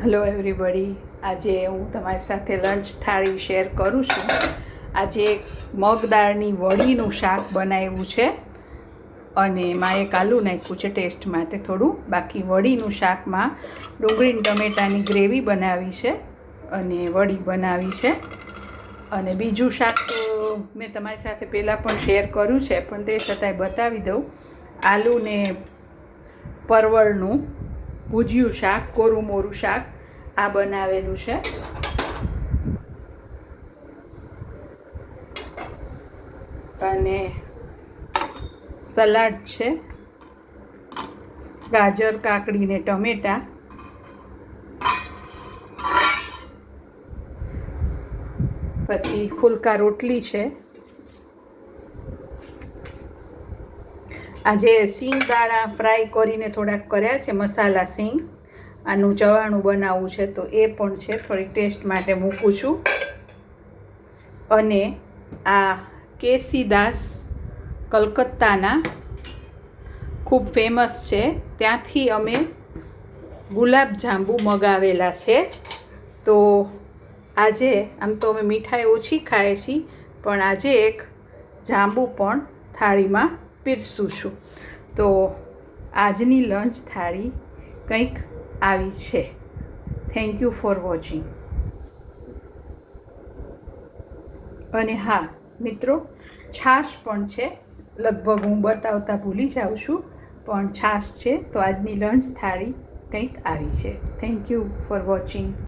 Hello everybody, આજે હું તમારી સાથે લંચ થાળી શેર કરું છું. આજે મગ દાળની વડીનું શાક બનાવ્યું છે અને માએ આલુ નાખ્યું છે ટેસ્ટ માટે થોડું. બાકી વડીનું શાકમાં ડુંગળી ટમેટાની ગ્રેવી બનાવી છે અને વડી બનાવી છે. અને બીજું શાક તો મેં તમારી સાથે પહેલાં પણ શેર કર્યું છે, પણ તે છતાંય બતાવી દઉં. આલુ ને પરવળનું ભૂજ્યું શાક, કોરું મોરું શાક આ બનાવેલું છે. અને સલાડ છે, ગાજર કાકડી ને ટમેટાં. પછી ફુલકા રોટલી છે. આજે સિંગ દાણા ફ્રાય કરીને થોડાક કર્યા છે, મસાલા સિંગ. આનું ચવાણું બનાવવું છે તો એ પણ છે, થોડીક ટેસ્ટ માટે મૂકું છું. અને આ કેસીદાસ કલકત્તાના ખૂબ ફેમસ છે, ત્યાંથી અમે ગુલાબ જાંબુ મગાવેલા છે. તો આજે આમ તો અમે મીઠાઈ ઓછી ખાઈએ છીએ, પણ આજે એક જાંબુ પણ થાળીમાં પીરસું છું. તો આજની લંચ થાળી કંઈક આવી છે. Thank you for watching. અને હા મિત્રો, છાશ પણ છે. લગભગ હું બતાવતા ભૂલી જાઉં છું, પણ છાશ છે. તો આજની લંચ થાળી કંઈક આવી છે. Thank you for watching.